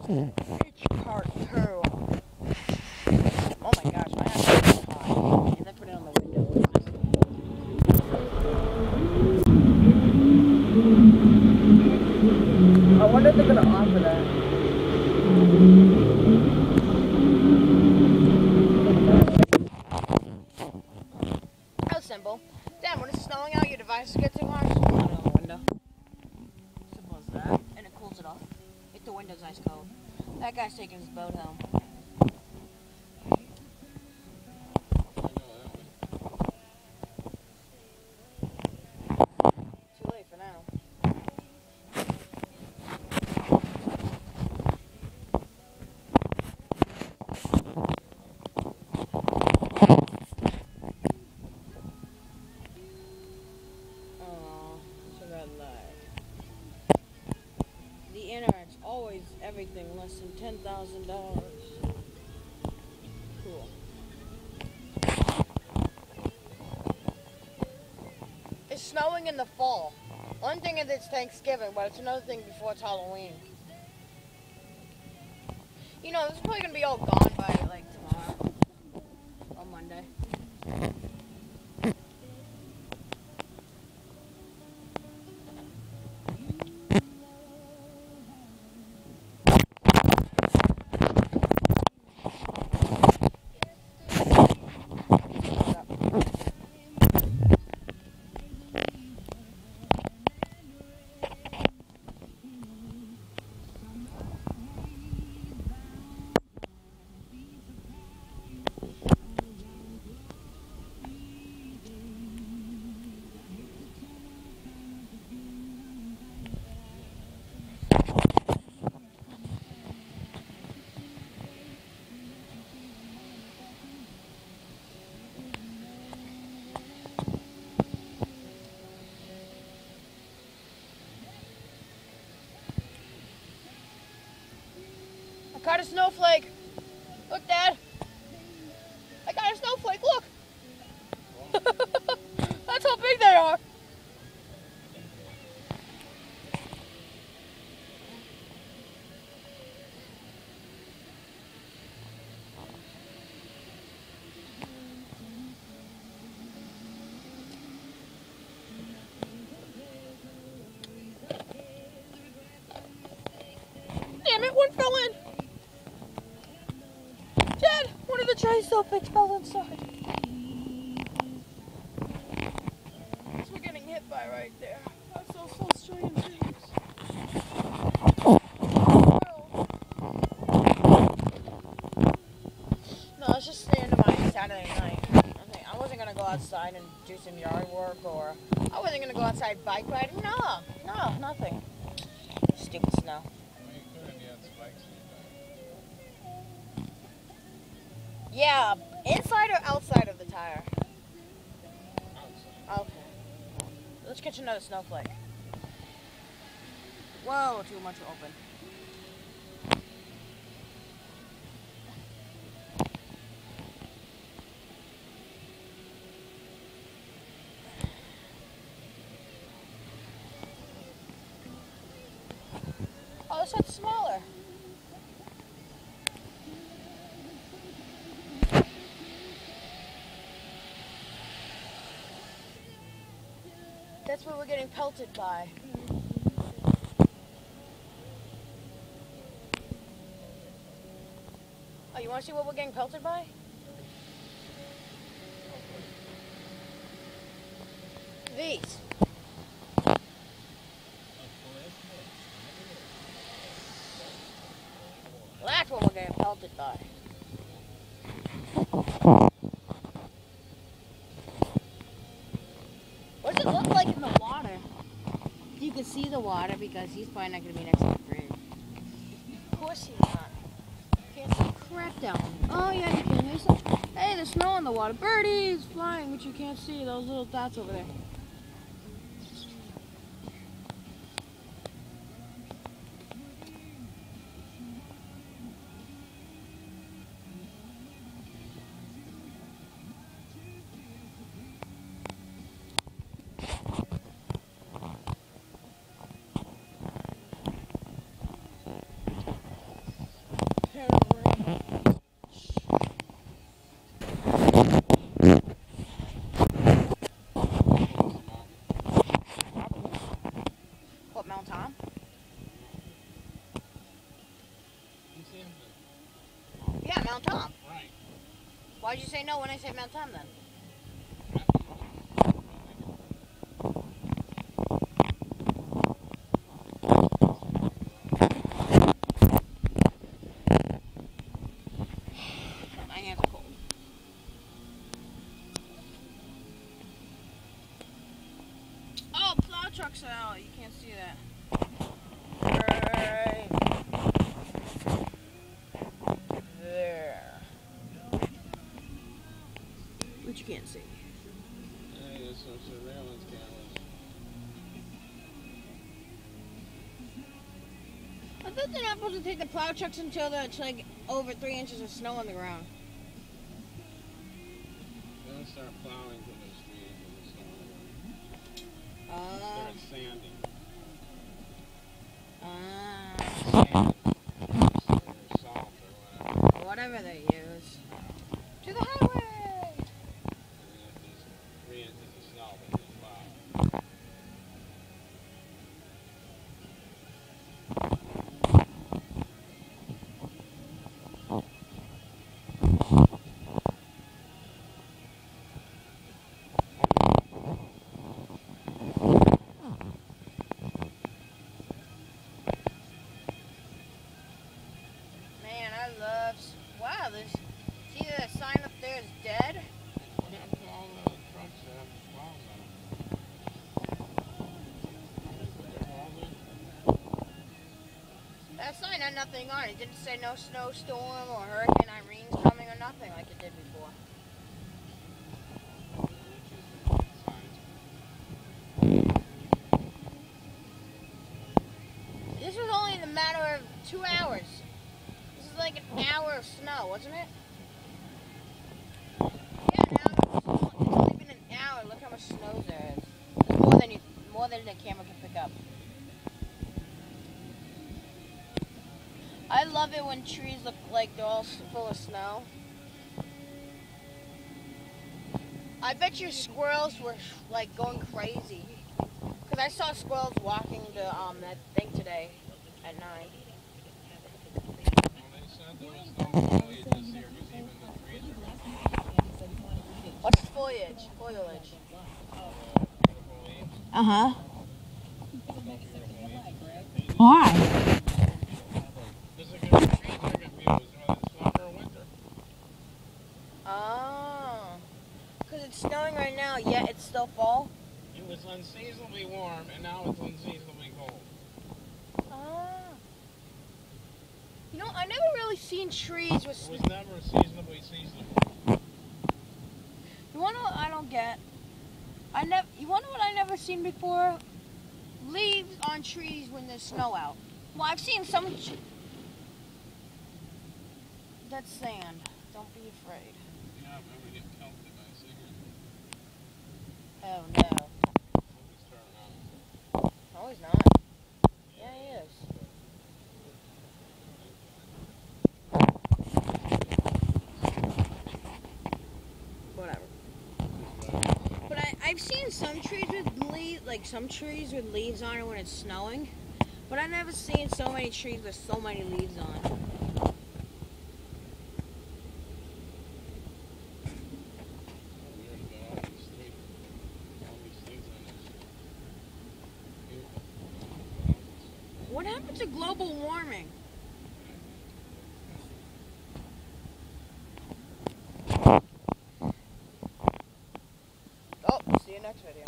It's part 2. Oh my gosh, my house is hot. And I put it on the window. I wonder if they're gonna offer that. How simple. Damn, when it's snowing out, your devices get too hot. Just put it on the window. Simple as that. And it cools it off. If the window's ice cold. That guy's taking his boat home. Too late for now. Oh, it's a red light. The internet's always everything less than $10,000. Cool. It's snowing in the fall. One thing is it's Thanksgiving, but it's another thing before it's Halloween. You know, this is probably gonna be all gone by like tomorrow or Monday. I caught a snowflake. Look, Dad. I got a snowflake. Look. That's how big they are. Damn it, one fell in. Dad, one of the tray snowflakes fell inside. That's what we're getting hit by right there. That's so strange things. No, let's just stay into my Saturday night. I wasn't gonna go outside and do some yard work, or I wasn't gonna go outside bike riding. No, nothing. Stupid snow. Yeah, inside or outside of the tire? Outside. Okay. Let's catch another snowflake. Whoa, too much open. Oh, this one's smaller. That's what we're getting pelted by. Oh, you want to see what we're getting pelted by? These. Well, that's what we're getting pelted by. What does it look like in the water? You can see the water because he's probably not going to be next to the bridge. Of course he's not. Can't see crap down. Oh yeah, you can. Hey, there's snow in the water. Birdies flying, but you can't see those little dots over there. at Mount Tom. Right. Why'd you say no when I said Mount Tom then? My hands are cold. Oh, plow trucks are out. You can't see that. Right there. Which you can't see. Hey, there's some surveillance cameras. I thought they're not supposed to take the plow trucks until it's like over 3 inches of snow on the ground. They'll start plowing to the street and the snow. Start sanding. Or salt or Whatever they use. To the highway! And if there's 3 inches of snow, they just plow. Man, I love. Wow, there's. See that sign up there is dead? What happened to all the trucks that have plows on them? That sign had nothing on it. It didn't say no snowstorm or Hurricane Irene's coming or nothing like it did before. This was only in the matter of 2 hours. This is like an hour of snow, wasn't it? Yeah, an hour of snow. It's only been an hour. Look how much snow there is. It's more than the camera can pick up. I love it when trees look like they're all full of snow. I bet your squirrels were like going crazy. Cause I saw squirrels walking to that thing today at 9. Well, they said there was no foliage this year because even the trees are What's foliage? Foliage. beautiful leaves. Uh-huh. Beautiful leaves. Why? Because the trees are going to be used whether it's summer or winter. Oh. Cause it's snowing right now, yet it's still fall. It was unseasonably warm, and now it's unseasonably cold. Oh. You know, I never really seen trees with It was snow. never seasonably seasonable. You wanna know what I don't get? You wanna know what I never seen before? Leaves on trees when there's snow out. Well, I've seen some. That's sand. Don't be afraid. Yeah, I'm going to get pelted by a cigarette. Oh no. Somebody's turning on. No, he's not. Yeah, he is. Whatever. But I've seen some trees with leaves, like some trees with leaves on it when it's snowing. But I've never seen so many trees with so many leaves on. Weird to go out in the street. All these things on this. Beautiful. What happened to global warming? Oh, see you next video.